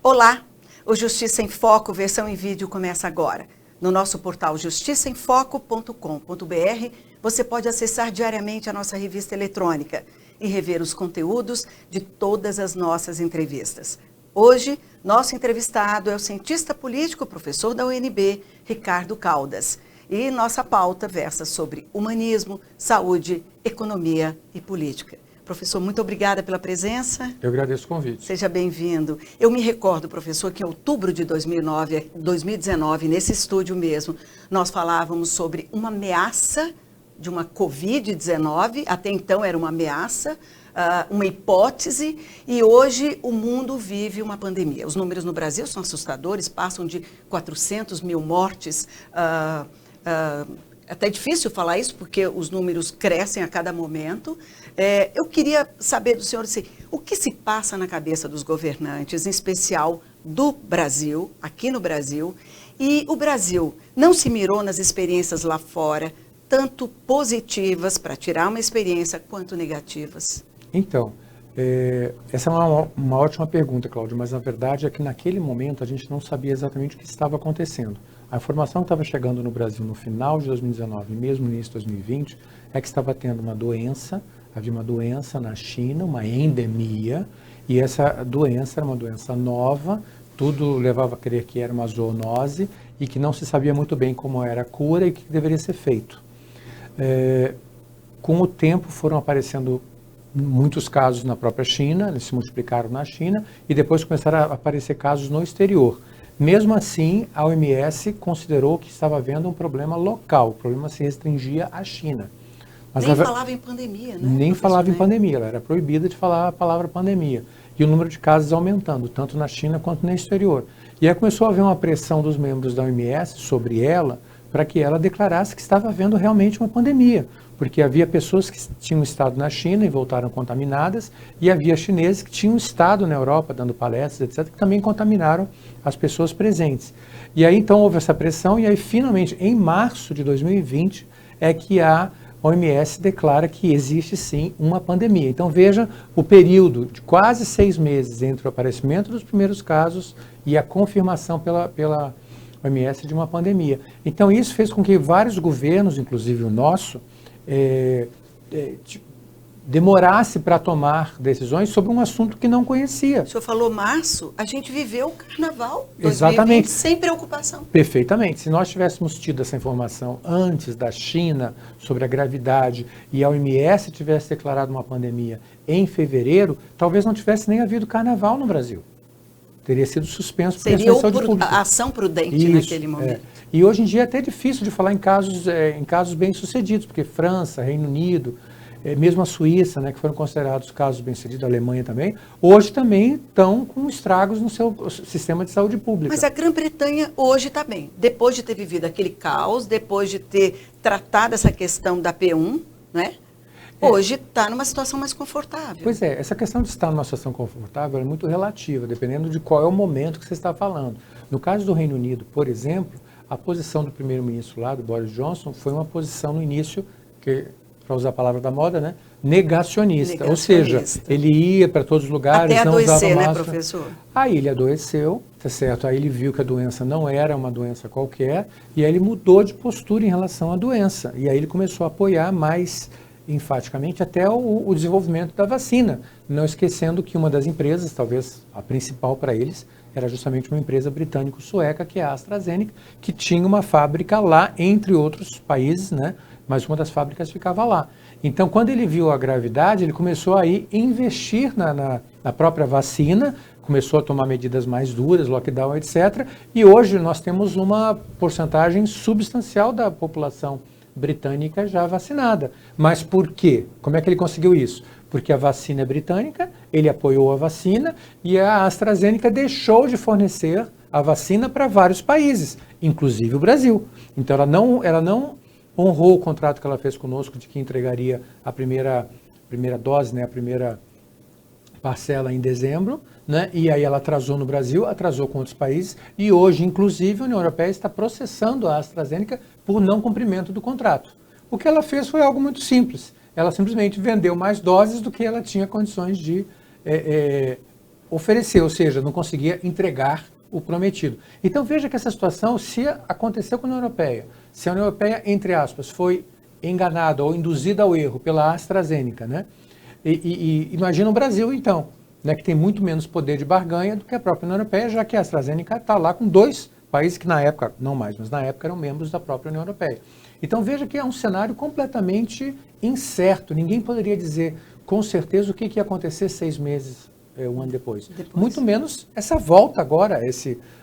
Olá, o Justiça em Foco, versão em vídeo, começa agora. No nosso portal justiçaemfoco.com.br, você pode acessar diariamente a nossa revista eletrônica e rever os conteúdos de todas as nossas entrevistas. Hoje, nosso entrevistado é o cientista político, professor da UNB, Ricardo Caldas. E nossa pauta versa sobre humanismo, saúde, economia e política. Professor, muito obrigada pela presença. Eu agradeço o convite. Seja bem-vindo. Eu me recordo, professor, que em outubro de 2019, nesse estúdio mesmo, nós falávamos sobre uma ameaça de uma Covid-19, até então era uma ameaça, uma hipótese, e hoje o mundo vive uma pandemia. Os números no Brasil são assustadores, passam de 400 mil mortes. Até difícil falar isso, porque os números crescem a cada momento. Eu queria saber do senhor assim, o que se passa na cabeça dos governantes, em especial do Brasil, aqui no Brasil, e o Brasil não se mirou nas experiências lá fora, tanto positivas, para tirar uma experiência, quanto negativas? Então, essa é uma ótima pergunta, Cláudio, mas na verdade é que naquele momento a gente não sabia exatamente o que estava acontecendo. A informação que estava chegando no Brasil no final de 2019 e mesmo no início de 2020 é que estava tendo uma doença, havia uma doença na China, uma endemia, e essa doença era uma doença nova, tudo levava a crer que era uma zoonose e que não se sabia muito bem como era a cura e o que deveria ser feito. Com o tempo foram aparecendo muitos casos na própria China, eles se multiplicaram na China e depois começaram a aparecer casos no exterior. Mesmo assim, a OMS considerou que estava havendo um problema local, o problema se restringia à China. Mas nem falava em pandemia, né? Nem falava em pandemia, ela era proibida de falar a palavra pandemia. E o número de casos aumentando, tanto na China quanto no exterior. E aí começou a haver uma pressão dos membros da OMS sobre ela, para que ela declarasse que estava havendo realmente uma pandemia. Porque havia pessoas que tinham estado na China e voltaram contaminadas, e havia chineses que tinham estado na Europa dando palestras, etc., que também contaminaram as pessoas presentes. E aí então houve essa pressão, e aí finalmente, em março de 2020, é que a OMS declara que existe sim uma pandemia. Então veja o período de quase 6 meses entre o aparecimento dos primeiros casos e a confirmação pela OMS de uma pandemia. Então isso fez com que vários governos, inclusive o nosso, demorasse para tomar decisões sobre um assunto que não conhecia. O senhor falou março, a gente viveu o carnaval 2020 Exatamente. Sem preocupação. Perfeitamente. Se nós tivéssemos tido essa informação antes da China sobre a gravidade e a OMS tivesse declarado uma pandemia em fevereiro, talvez não tivesse nem havido carnaval no Brasil. Teria sido suspenso por questões de saúde pública. A ação prudente naquele momento. E hoje em dia é até difícil de falar em casos bem-sucedidos, porque França, Reino Unido, mesmo a Suíça, né, que foram considerados casos bem-sucedidos, a Alemanha também, hoje também estão com estragos no seu sistema de saúde pública. Mas a Grã-Bretanha hoje está bem. Depois de ter vivido aquele caos, depois de ter tratado essa questão da P1, né? Hoje está numa situação mais confortável. Pois é, essa questão de estar numa situação confortável é muito relativa, dependendo de qual é o momento que você está falando. No caso do Reino Unido, por exemplo, a posição do primeiro-ministro lá, do Boris Johnson, foi uma posição no início, para usar a palavra da moda, né, negacionista. Ou seja, ele ia para todos os lugares, até não usava adoecer, máscara. Né, professor? Aí ele adoeceu, tá certo? Aí ele viu que a doença não era uma doença qualquer, e aí ele mudou de postura em relação à doença. E aí ele começou a apoiar mais enfaticamente até o desenvolvimento da vacina, não esquecendo que uma das empresas, talvez a principal para eles, era justamente uma empresa britânico-sueca, que é a AstraZeneca, que tinha uma fábrica lá, entre outros países, né? Mas uma das fábricas ficava lá. Então, quando ele viu a gravidade, ele começou a investir na própria vacina, começou a tomar medidas mais duras, lockdown, etc. E hoje nós temos uma porcentagem substancial da população britânica já vacinada. Mas por quê? Como é que ele conseguiu isso? Porque a vacina é britânica, ele apoiou a vacina e a AstraZeneca deixou de fornecer a vacina para vários países, inclusive o Brasil. Então ela não honrou o contrato que ela fez conosco de que entregaria a primeira dose, né, a primeira parcela em dezembro, né, e aí ela atrasou no Brasil, atrasou com outros países, e hoje, inclusive, a União Europeia está processando a AstraZeneca por não cumprimento do contrato. O que ela fez foi algo muito simples. Ela simplesmente vendeu mais doses do que ela tinha condições de oferecer, ou seja, não conseguia entregar o prometido. Então veja que essa situação, se aconteceu com a União Europeia, se a União Europeia, entre aspas, foi enganada ou induzida ao erro pela AstraZeneca, né? E imagina o Brasil, então, né, que tem muito menos poder de barganha do que a própria União Europeia, já que a AstraZeneca está lá com 2 países que na época, não mais, mas na época eram membros da própria União Europeia. Então veja que é um cenário completamente incerto. Ninguém poderia dizer com certeza o que ia acontecer 6 meses, 1 ano depois. Muito menos essa volta agora,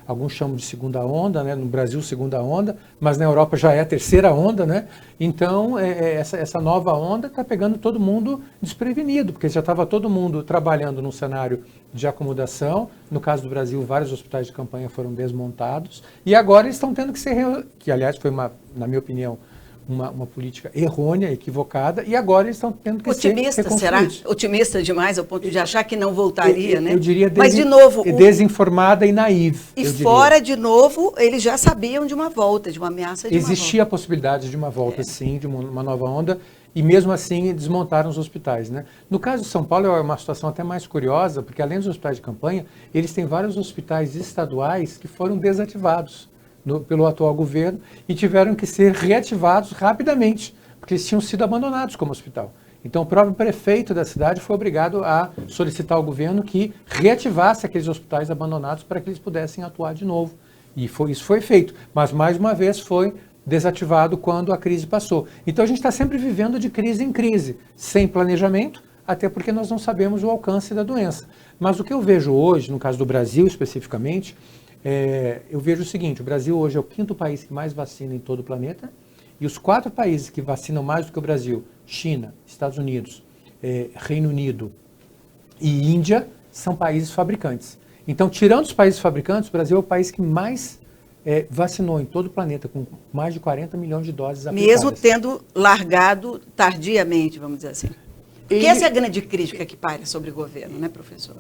alguns chamam de segunda onda, né? No Brasil segunda onda, mas na Europa já é a terceira onda, né? Então essa nova onda está pegando todo mundo desprevenido, porque já estava todo mundo trabalhando num cenário de acomodação. No caso do Brasil, vários hospitais de campanha foram desmontados e agora eles estão tendo que que aliás foi na minha opinião, uma política errônea, equivocada, e agora eles estão tendo que otimista, ser será? Otimista demais ao ponto de achar que não voltaria, né? Eu diria mas, de novo, desinformada e naiva. E fora, de novo, eles já sabiam de uma volta, de uma ameaça de uma volta. Existia a possibilidade de uma volta, sim, de uma nova onda, e mesmo assim desmontaram os hospitais, né? No caso de São Paulo é uma situação até mais curiosa, porque além dos hospitais de campanha, eles têm vários hospitais estaduais que foram desativados pelo atual governo e tiveram que ser reativados rapidamente, porque eles tinham sido abandonados como hospital. Então o próprio prefeito da cidade foi obrigado a solicitar ao governo que reativasse aqueles hospitais abandonados para que eles pudessem atuar de novo. E isso foi feito, mas mais uma vez foi desativado quando a crise passou. Então a gente está sempre vivendo de crise em crise, sem planejamento, até porque nós não sabemos o alcance da doença. Mas o que eu vejo hoje, no caso do Brasil especificamente, eu vejo o seguinte: o Brasil hoje é o 5º país que mais vacina em todo o planeta, e os 4 países que vacinam mais do que o Brasil, China, Estados Unidos, Reino Unido e Índia, são países fabricantes. Então, tirando os países fabricantes, o Brasil é o país que mais vacinou em todo o planeta, com mais de 40 milhões de doses aplicadas. Mesmo tendo largado tardiamente, vamos dizer assim. Porque essa é a grande crítica que paira sobre o governo, né, professor?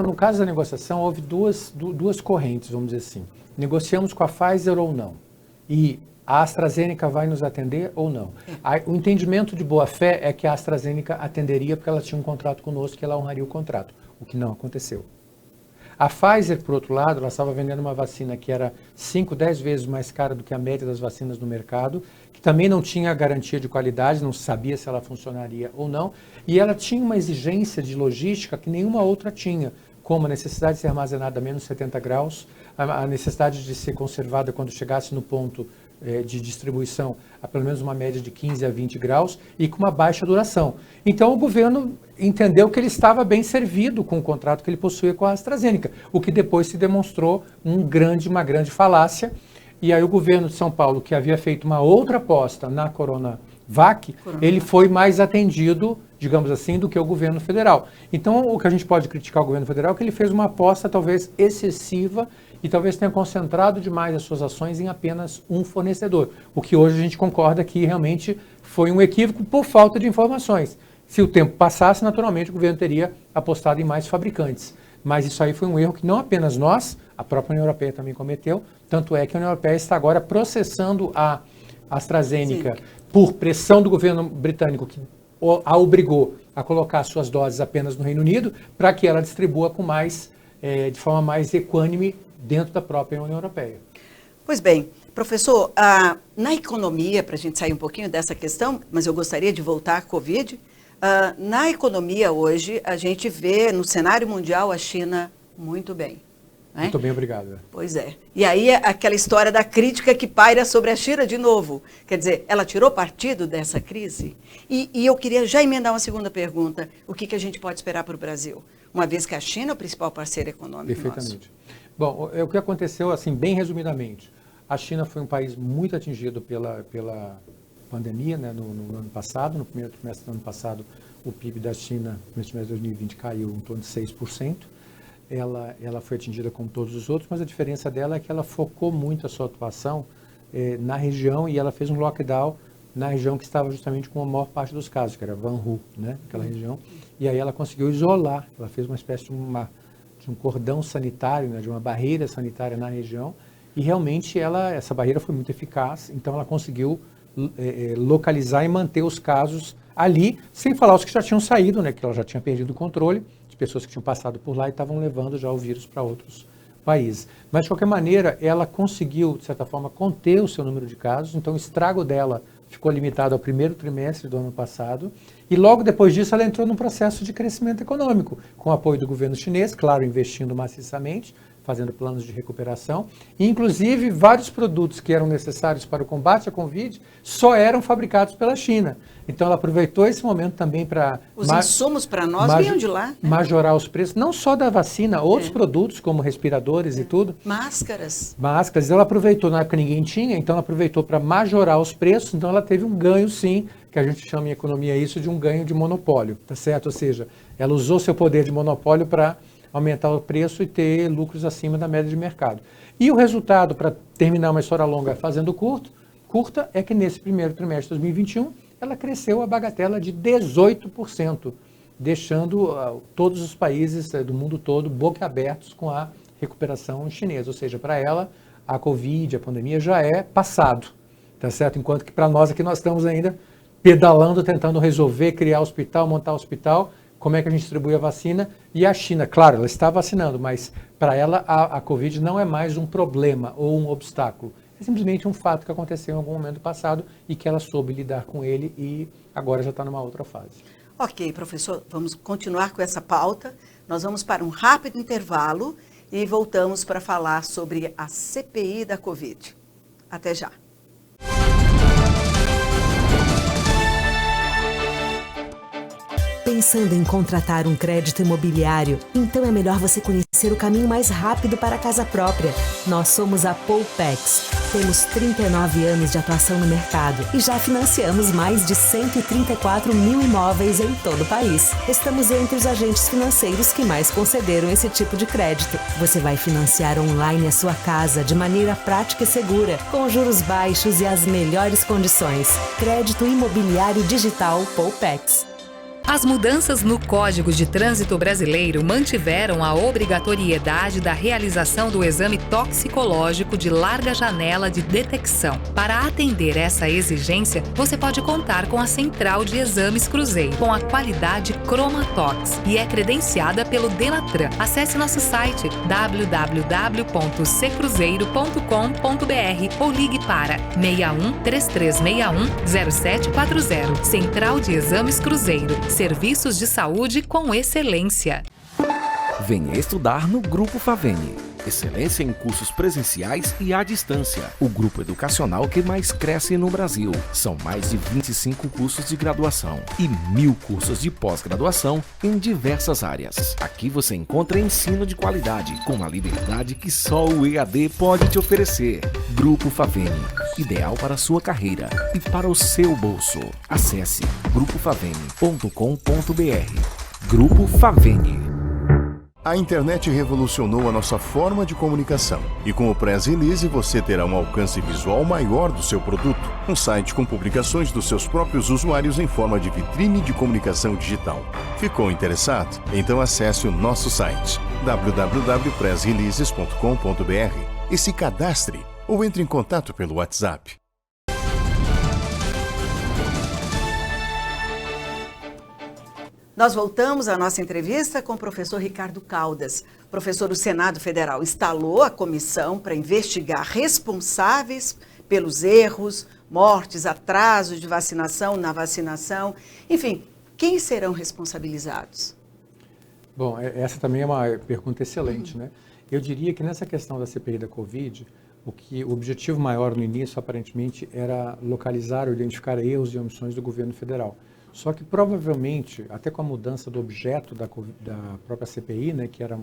No caso da negociação, houve duas correntes, vamos dizer assim. Negociamos com a Pfizer ou não. E a AstraZeneca vai nos atender ou não. O entendimento de boa fé é que a AstraZeneca atenderia porque ela tinha um contrato conosco e ela honraria o contrato, o que não aconteceu. A Pfizer, por outro lado, ela estava vendendo uma vacina que era 5, 10 vezes mais cara do que a média das vacinas no mercado, que também não tinha garantia de qualidade, não sabia se ela funcionaria ou não, e ela tinha uma exigência de logística que nenhuma outra tinha, como a necessidade de ser armazenada a menos 70 graus, a necessidade de ser conservada quando chegasse no ponto de distribuição a pelo menos uma média de 15 a 20 graus e com uma baixa duração. Então o governo entendeu que ele estava bem servido com o contrato que ele possuía com a AstraZeneca, o que depois se demonstrou uma grande falácia. E aí o governo de São Paulo, que havia feito uma outra aposta na Coronavac, ele foi mais atendido, digamos assim, do que o governo federal. Então o que a gente pode criticar o governo federal é que ele fez uma aposta talvez excessiva e talvez tenha concentrado demais as suas ações em apenas um fornecedor, o que hoje a gente concorda que realmente foi um equívoco por falta de informações. Se o tempo passasse, naturalmente o governo teria apostado em mais fabricantes. Mas isso aí foi um erro que não apenas nós, a própria União Europeia também cometeu, tanto é que a União Europeia está agora processando a AstraZeneca por pressão do governo britânico, que a obrigou a colocar suas doses apenas no Reino Unido, para que ela distribua de forma mais equânime dentro da própria União Europeia. Pois bem, professor, na economia, para a gente sair um pouquinho dessa questão, mas eu gostaria de voltar à Covid, na economia hoje, a gente vê no cenário mundial a China muito bem. Né? Muito bem, obrigado. Pois é. E aí aquela história da crítica que paira sobre a China de novo. Quer dizer, ela tirou partido dessa crise? E eu queria já emendar uma segunda pergunta. O que a gente pode esperar para o Brasil? Uma vez que a China é o principal parceiro econômico Perfeitamente. Nosso. Bom, o que aconteceu, assim, bem resumidamente, a China foi um país muito atingido pela pandemia, né, no ano passado. No primeiro trimestre do ano passado, o PIB da China, no primeiro trimestre de 2020, caiu em torno de 6%. Ela foi atingida como todos os outros, mas a diferença dela é que ela focou muito a sua atuação na região e ela fez um lockdown na região que estava justamente com a maior parte dos casos, que era Banhu, né, aquela região. E aí ela conseguiu isolar, ela fez uma espécie de um cordão sanitário, né, de uma barreira sanitária na região, e realmente essa barreira foi muito eficaz, então ela conseguiu localizar e manter os casos ali, sem falar os que já tinham saído, né, que ela já tinha perdido o controle, de pessoas que tinham passado por lá e estavam levando já o vírus para outros países. Mas, de qualquer maneira, ela conseguiu, de certa forma, conter o seu número de casos, então o estrago dela ficou limitado ao primeiro trimestre do ano passado, e logo depois disso ela entrou num processo de crescimento econômico, com o apoio do governo chinês, claro, investindo maciçamente, fazendo planos de recuperação, e inclusive vários produtos que eram necessários para o combate à Covid só eram fabricados pela China. Então ela aproveitou esse momento também para... Os insumos para nós vinham de lá. Né? Majorar os preços, não só da vacina, outros produtos como respiradores e tudo. Máscaras. Máscaras, ela aproveitou, na época ninguém tinha, então ela aproveitou para majorar os preços, então ela teve um ganho sim, que a gente chama em economia isso de um ganho de monopólio, tá certo? Ou seja, ela usou seu poder de monopólio para aumentar o preço e ter lucros acima da média de mercado. E o resultado, para terminar uma história longa fazendo curta, é que nesse primeiro trimestre de 2021, ela cresceu a bagatela de 18%, deixando todos os países do mundo todo boquiabertos com a recuperação chinesa. Ou seja, para ela, a Covid, a pandemia já é passado, tá certo? Enquanto que para nós aqui nós estamos ainda pedalando, tentando resolver, criar hospital, montar hospital, como é que a gente distribui a vacina. E a China, claro, ela está vacinando, mas para ela a Covid não é mais um problema ou um obstáculo. É simplesmente um fato que aconteceu em algum momento passado e que ela soube lidar com ele e agora já está numa outra fase. Ok, professor, vamos continuar com essa pauta. Nós vamos para um rápido intervalo e voltamos para falar sobre a CPI da Covid. Até já. Pensando em contratar um crédito imobiliário? Então é melhor você conhecer o caminho mais rápido para a casa própria. Nós somos a Poupex. Temos 39 anos de atuação no mercado e já financiamos mais de 134 mil imóveis em todo o país. Estamos entre os agentes financeiros que mais concederam esse tipo de crédito. Você vai financiar online a sua casa de maneira prática e segura, com juros baixos e as melhores condições. Crédito imobiliário digital Poupex. As mudanças no Código de Trânsito Brasileiro mantiveram a obrigatoriedade da realização do exame toxicológico de larga janela de detecção. Para atender essa exigência, você pode contar com a Central de Exames Cruzeiro, com a qualidade Chromatox e é credenciada pelo Denatran. Acesse nosso site www.secruzeiro.com.br ou ligue para 61 3361 0740. Central de Exames Cruzeiro. Serviços de saúde com excelência. Venha estudar no Grupo Faveni. Excelência em cursos presenciais e à distância. O grupo educacional que mais cresce no Brasil. São mais de 25 cursos de graduação e 1000 cursos de pós-graduação em diversas áreas. Aqui você encontra ensino de qualidade, com a liberdade que só o EAD pode te oferecer. Grupo Faveni. Ideal para a sua carreira e para o seu bolso. Acesse grupofaveni.com.br. Grupo Faveni. A internet revolucionou a nossa forma de comunicação e com o Press Release você terá um alcance visual maior do seu produto. Um site com publicações dos seus próprios usuários em forma de vitrine de comunicação digital. Ficou interessado? Então acesse o nosso site www.pressreleases.com.br e se cadastre ou entre em contato pelo WhatsApp. Nós voltamos à nossa entrevista com o professor Ricardo Caldas. Professor do Senado Federal instalou a comissão para investigar responsáveis pelos erros, mortes, atrasos de vacinação, na vacinação. Enfim, quem serão responsabilizados? Bom, essa também é uma pergunta excelente, né? Eu diria que nessa questão da CPI da Covid, o objetivo maior no início, aparentemente, era localizar ou identificar erros e omissões do governo federal. Só que provavelmente, até com a mudança do objeto da própria CPI, né, que era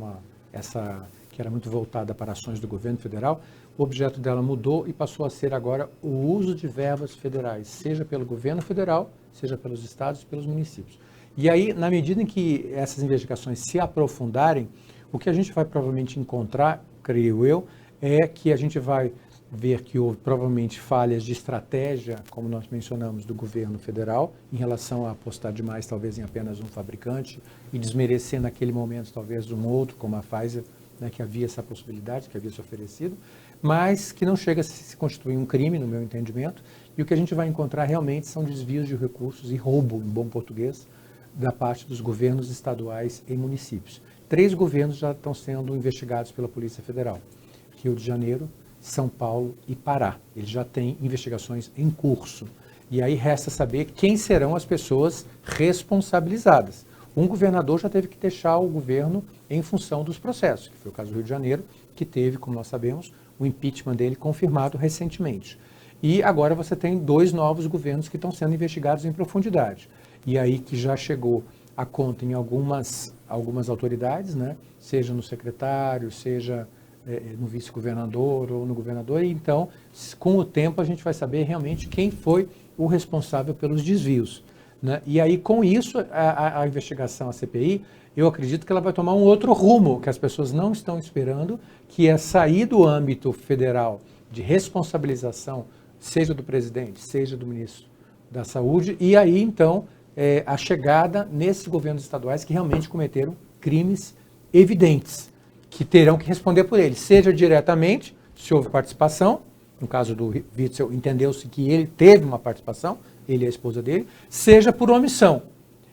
muito voltada para ações do governo federal, o objeto dela mudou e passou a ser agora o uso de verbas federais, seja pelo governo federal, seja pelos estados e pelos municípios. E aí, na medida em que essas investigações se aprofundarem, o que a gente vai provavelmente encontrar, creio eu, é que a gente vai ver que houve provavelmente falhas de estratégia, como nós mencionamos, do governo federal, em relação a apostar demais talvez em apenas um fabricante e desmerecer naquele momento talvez um outro, como a Pfizer, né, que havia essa possibilidade, que havia se oferecido, mas que não chega a se constituir um crime, no meu entendimento, e o que a gente vai encontrar realmente são desvios de recursos e roubo, em bom português, da parte dos governos estaduais e municípios. 3 governos já estão sendo investigados pela Polícia Federal: Rio de Janeiro, São Paulo e Pará. Eles já têm investigações em curso. E aí resta saber quem serão as pessoas responsabilizadas. Um governador já teve que deixar o governo em função dos processos, que foi o caso do Rio de Janeiro, que teve, como nós sabemos, o impeachment dele confirmado recentemente. E agora você tem 2 novos governos que estão sendo investigados em profundidade. E aí que já chegou a conta em algumas autoridades, né? Seja no secretário, seja no vice-governador ou no governador. E então, com o tempo, a gente vai saber realmente quem foi o responsável pelos desvios, né? E aí, com isso, a investigação, a CPI, eu acredito que ela vai tomar um outro rumo, que as pessoas não estão esperando, que é sair do âmbito federal de responsabilização, seja do presidente, seja do ministro da Saúde, e aí, então, a chegada nesses governos estaduais que realmente cometeram crimes evidentes, que terão que responder por eles, seja diretamente, se houve participação. No caso do Witzel, entendeu-se que ele teve uma participação, ele e a esposa dele, seja por omissão.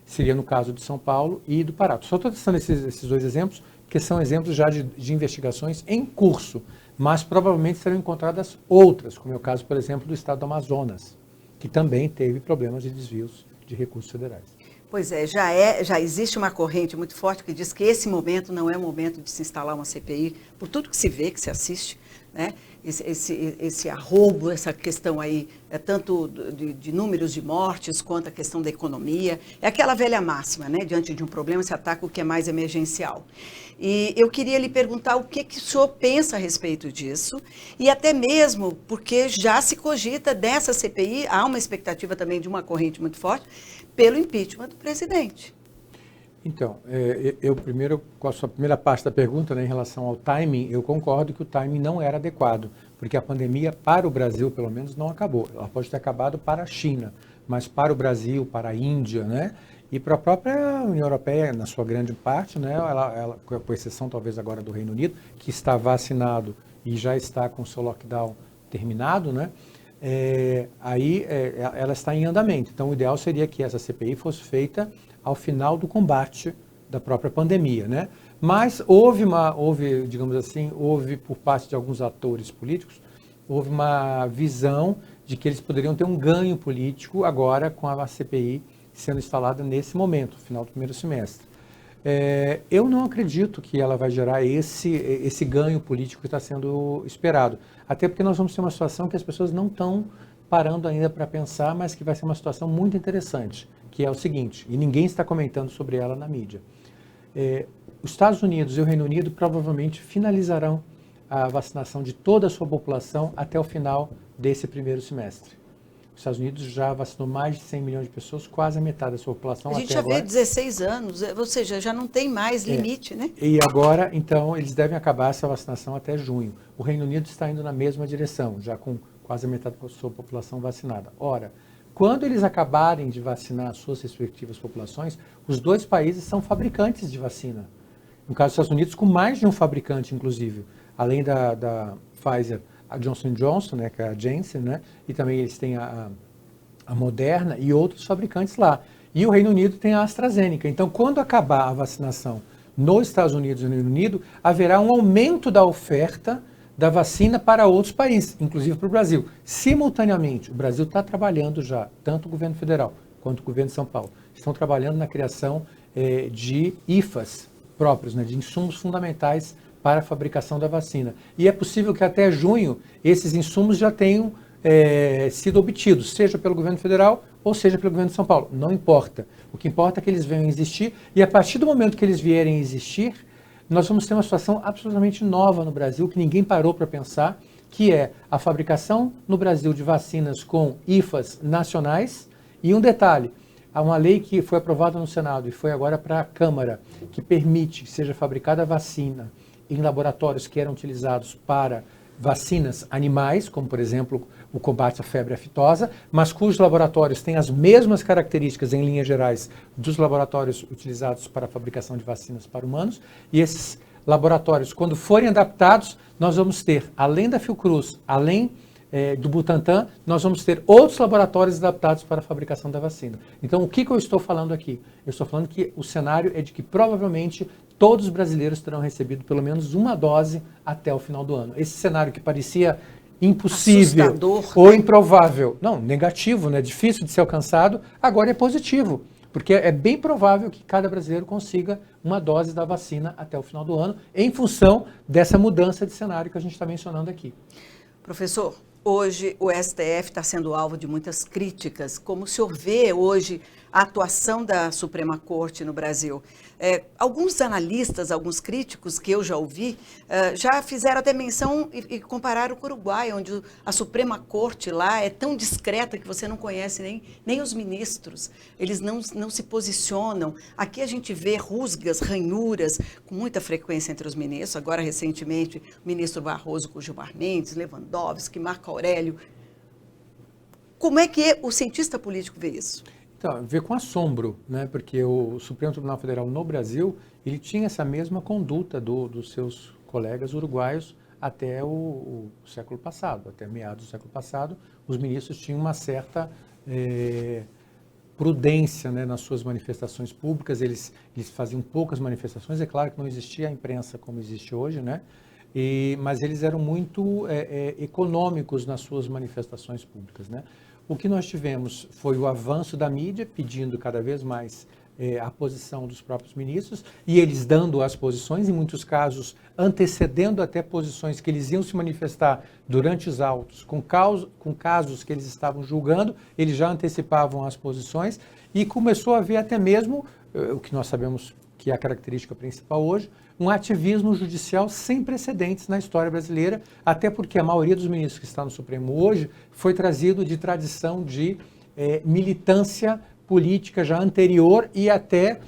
Seria no caso de São Paulo e do Pará. Só estou testando esses 2 exemplos, porque são exemplos já de investigações em curso, mas provavelmente serão encontradas outras, como é o caso, por exemplo, do estado do Amazonas, que também teve problemas de desvios de recursos federais. Pois é, já existe uma corrente muito forte que diz que esse momento não é o momento de se instalar uma CPI, por tudo que se vê, que se assiste, né? Esse arroubo, essa questão aí, tanto de números de mortes, quanto a questão da economia. É aquela velha máxima, né? Diante de um problema se ataca o que é mais emergencial. E eu queria lhe perguntar o que o senhor pensa a respeito disso, e até mesmo porque já se cogita dessa CPI, há uma expectativa também de uma corrente muito forte, pelo impeachment do presidente. Então, eu primeiro, com a sua primeira parte da pergunta, né, em relação ao timing, eu concordo que o timing não era adequado, porque a pandemia, para o Brasil, pelo menos, não acabou. Ela pode ter acabado para a China, mas para o Brasil, para a Índia, né, e para a própria União Europeia, na sua grande parte, né, ela, com exceção talvez agora do Reino Unido, que está vacinado e já está com o seu lockdown terminado, né, ela está em andamento. Então, o ideal seria que essa CPI fosse feita ao final do combate da própria pandemia, né? Mas houve, digamos assim, por parte de alguns atores políticos, houve uma visão de que eles poderiam ter um ganho político agora com a CPI sendo instalada nesse momento, final do primeiro semestre. Eu não acredito que ela vai gerar esse ganho político que está sendo esperado, até porque nós vamos ter uma situação que as pessoas não estão parando ainda para pensar, mas que vai ser uma situação muito interessante, que é o seguinte, e ninguém está comentando sobre ela na mídia. Os Estados Unidos e o Reino Unido provavelmente finalizarão a vacinação de toda a sua população até o final desse primeiro semestre. Os Estados Unidos já vacinou mais de 100 milhões de pessoas, quase a metade da sua população até agora. A gente já vê 16 anos, ou seja, já não tem mais limite, né? E agora, então, eles devem acabar essa vacinação até junho. O Reino Unido está indo na mesma direção, já com quase a metade da sua população vacinada. Ora, quando eles acabarem de vacinar as suas respectivas populações, os 2 países são fabricantes de vacina. No caso dos Estados Unidos, com mais de um fabricante, inclusive, além da Pfizer, a Johnson & Johnson, né, que é a Janssen, né, e também eles têm a Moderna e outros fabricantes lá. E o Reino Unido tem a AstraZeneca. Então, quando acabar a vacinação nos Estados Unidos e no Reino Unido, haverá um aumento da oferta da vacina para outros países, inclusive para o Brasil. Simultaneamente, o Brasil está trabalhando já, tanto o governo federal quanto o governo de São Paulo, estão trabalhando na criação de IFAs próprios, né, de insumos fundamentais para a fabricação da vacina. E é possível que até junho esses insumos já tenham sido obtidos, seja pelo governo federal ou seja pelo governo de São Paulo. Não importa. O que importa é que eles venham existir e a partir do momento que eles vierem existir, nós vamos ter uma situação absolutamente nova no Brasil, que ninguém parou para pensar, que é a fabricação no Brasil de vacinas com IFAs nacionais. E um detalhe, há uma lei que foi aprovada no Senado e foi agora para a Câmara, que permite que seja fabricada a vacina em laboratórios que eram utilizados para vacinas animais, como por exemplo o combate à febre aftosa, mas cujos laboratórios têm as mesmas características em linhas gerais dos laboratórios utilizados para a fabricação de vacinas para humanos. E esses laboratórios, quando forem adaptados, nós vamos ter, além da Fiocruz, além do Butantan, nós vamos ter outros laboratórios adaptados para a fabricação da vacina. Então, o que eu estou falando aqui? Eu estou falando que o cenário é de que provavelmente todos os brasileiros terão recebido pelo menos uma dose até o final do ano. Esse cenário que parecia impossível assustador, ou né? Improvável, não, negativo, né? Difícil de ser alcançado, agora é positivo. Porque é bem provável que cada brasileiro consiga uma dose da vacina até o final do ano, em função dessa mudança de cenário que a gente está mencionando aqui. Professor, hoje o STF está sendo alvo de muitas críticas. Como o senhor vê hoje a atuação da Suprema Corte no Brasil? Alguns analistas, alguns críticos que eu já ouvi, já fizeram até menção e compararam com o Uruguai, onde a Suprema Corte lá é tão discreta que você não conhece nem os ministros. Eles não se posicionam. Aqui a gente vê rusgas, ranhuras com muita frequência entre os ministros. Agora, recentemente, o ministro Barroso com Gilmar Mendes, Lewandowski, Marco Aurélio. Como é que o cientista político vê isso? Então, vê com assombro, né? Porque o Supremo Tribunal Federal no Brasil, ele tinha essa mesma conduta dos seus colegas uruguaios até o século passado, até meados do século passado, os ministros tinham uma certa prudência, né, nas suas manifestações públicas, eles faziam poucas manifestações, é claro que não existia a imprensa como existe hoje, né? Mas eles eram muito econômicos nas suas manifestações públicas, né? O que nós tivemos foi o avanço da mídia, pedindo cada vez mais a posição dos próprios ministros, e eles dando as posições, em muitos casos antecedendo até posições que eles iam se manifestar durante os autos, com casos que eles estavam julgando, eles já antecipavam as posições, e começou a haver até mesmo, o que nós sabemos que é a característica principal hoje, um ativismo judicial sem precedentes na história brasileira, até porque a maioria dos ministros que estão no Supremo hoje foi trazido de tradição de militância política já anterior e até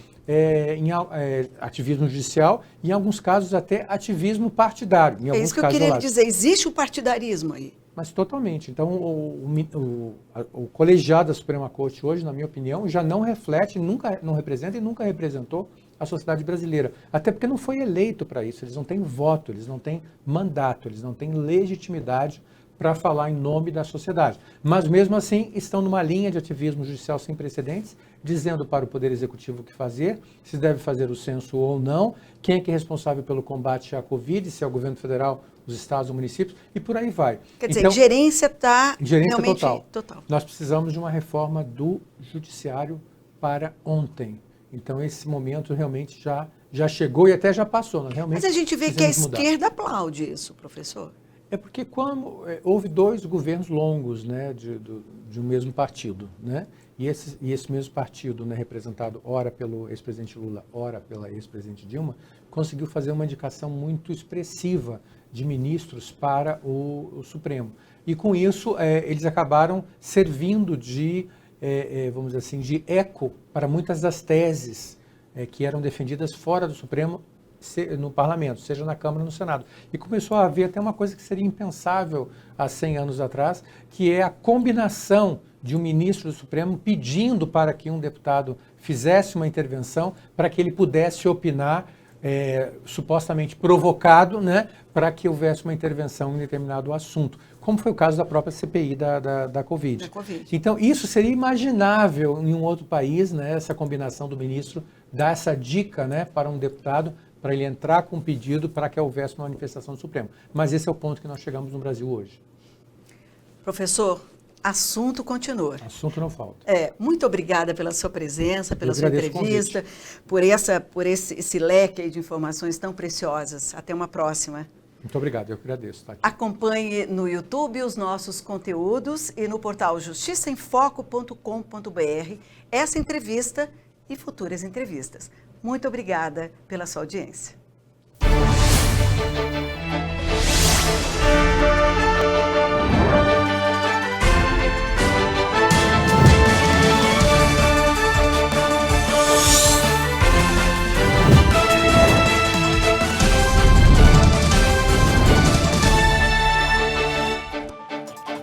ativismo judicial, em alguns casos até ativismo partidário. Em alguns isso que eu casos, queria dizer, existe o partidarismo aí? Mas totalmente. Então, o colegiado da Suprema Corte hoje, na minha opinião, já não reflete, não representa e nunca representou a sociedade brasileira. Até porque não foi eleito para isso. Eles não têm voto, eles não têm mandato, eles não têm legitimidade para falar em nome da sociedade. Mas, mesmo assim, estão numa linha de ativismo judicial sem precedentes, dizendo para o Poder Executivo o que fazer, se deve fazer o censo ou não, quem é que é responsável pelo combate à Covid, se é o governo federal, os estados ou municípios, e por aí vai. Quer dizer, então, gerência está realmente total. Nós precisamos de uma reforma do judiciário para ontem. Então, esse momento realmente já chegou e até já passou. Nós realmente mas a gente vê que a esquerda mudar. aplaude isso, professor. É porque houve 2 governos longos, né, de um mesmo partido, né? E esse mesmo partido, né, representado ora pelo ex-presidente Lula, ora pela ex-presidente Dilma, conseguiu fazer uma indicação muito expressiva de ministros para o Supremo. E com isso, eles acabaram servindo vamos dizer assim, de eco para muitas das teses que eram defendidas fora do Supremo, no parlamento, seja na Câmara ou no Senado. E começou a haver até uma coisa que seria impensável há 100 anos atrás, que é a combinação de um ministro do Supremo pedindo para que um deputado fizesse uma intervenção para que ele pudesse opinar, supostamente provocado, né, para que houvesse uma intervenção em determinado assunto, como foi o caso da própria CPI da Covid. Então, isso seria imaginável em um outro país, né, essa combinação do ministro dar essa dica, né, para um deputado, para ele entrar com um pedido para que houvesse uma manifestação do Supremo. Mas esse é o ponto que nós chegamos no Brasil hoje. Professor, assunto continua. Assunto não falta. Muito obrigada pela sua presença, pela sua entrevista, por esse leque de informações tão preciosas. Até uma próxima. Muito obrigado, eu agradeço. Tá aqui. Acompanhe no YouTube os nossos conteúdos e no portal justiçaemfoco.com.br essa entrevista e futuras entrevistas. Muito obrigada pela sua audiência.